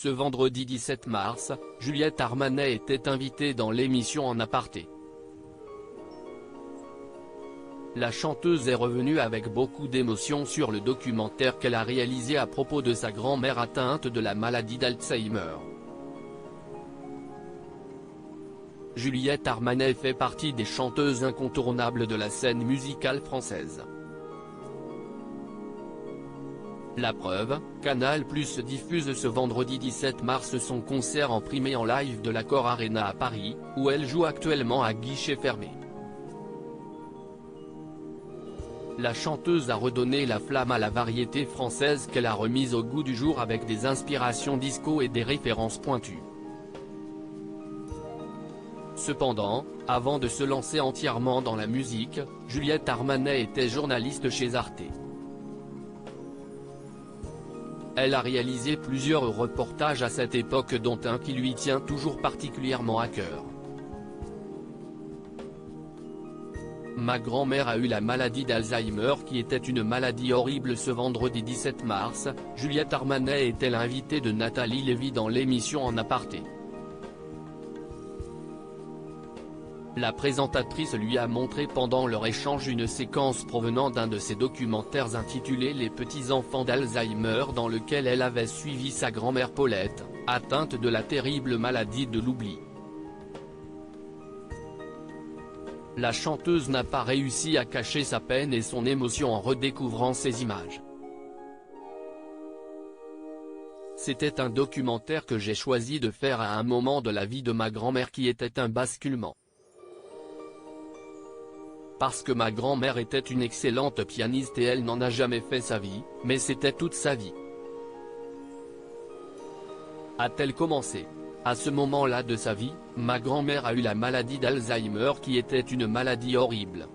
Ce vendredi 17 mars, Juliette Armanet était invitée dans l'émission En Aparté. La chanteuse est revenue avec beaucoup d'émotion sur le documentaire qu'elle a réalisé à propos de sa grand-mère atteinte de la maladie d'Alzheimer. Juliette Armanet fait partie des chanteuses incontournables de la scène musicale française. La preuve, Canal+ diffuse ce vendredi 17 mars son concert en primé en live de l'Accor Arena à Paris, où elle joue actuellement à guichet fermé. La chanteuse a redonné la flamme à la variété française qu'elle a remise au goût du jour avec des inspirations disco et des références pointues. Cependant, avant de se lancer entièrement dans la musique, Juliette Armanet était journaliste chez Arte. Elle a réalisé plusieurs reportages à cette époque dont un qui lui tient toujours particulièrement à cœur. Ma grand-mère a eu la maladie d'Alzheimer qui était une maladie horrible. Ce vendredi 17 mars, Juliette Armanet était l'invitée de Nathalie Lévy dans l'émission En Aparté. La présentatrice lui a montré pendant leur échange une séquence provenant d'un de ses documentaires intitulé Les petits-enfants d'Alzheimer, dans lequel elle avait suivi sa grand-mère Paulette, atteinte de la terrible maladie de l'oubli. La chanteuse n'a pas réussi à cacher sa peine et son émotion en redécouvrant ces images. C'était un documentaire que j'ai choisi de faire à un moment de la vie de ma grand-mère qui était un basculement. Parce que ma grand-mère était une excellente pianiste et elle n'en a jamais fait sa vie, mais c'était toute sa vie. A-t-elle commencé ? À ce moment-là de sa vie, ma grand-mère a eu la maladie d'Alzheimer qui était une maladie horrible.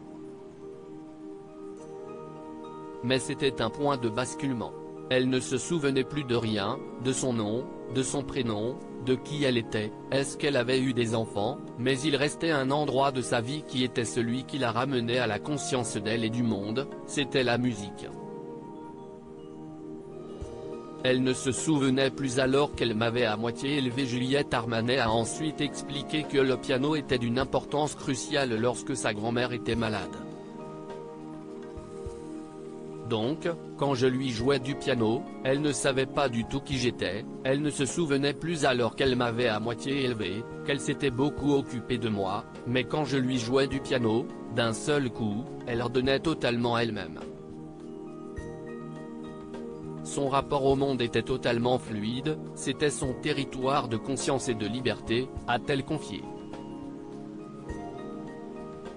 Mais c'était un point de basculement. Elle ne se souvenait plus de rien, de son nom, de son prénom, de qui elle était, est-ce qu'elle avait eu des enfants, mais il restait un endroit de sa vie qui était celui qui la ramenait à la conscience d'elle et du monde, c'était la musique. Elle ne se souvenait plus alors qu'elle m'avait à moitié élevé. Juliette Armanet a ensuite expliqué que le piano était d'une importance cruciale lorsque sa grand-mère était malade. Donc, quand je lui jouais du piano, elle ne savait pas du tout qui j'étais, elle ne se souvenait plus alors qu'elle m'avait à moitié élevé, qu'elle s'était beaucoup occupée de moi, mais quand je lui jouais du piano, d'un seul coup, elle redonnait totalement elle-même. Son rapport au monde était totalement fluide, c'était son territoire de conscience et de liberté, a-t-elle confié.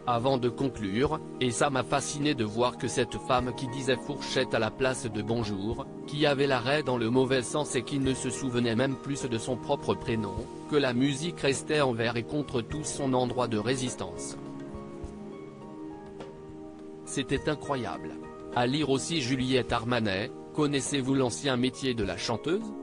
Avant de conclure, et ça m'a fasciné de voir que cette femme qui disait fourchette à la place de bonjour, qui avait l'arrêt dans le mauvais sens et qui ne se souvenait même plus de son propre prénom, que la musique restait envers et contre tout son endroit de résistance. C'était incroyable. À lire aussi Juliette Armanet, connaissez-vous l'ancien métier de la chanteuse ?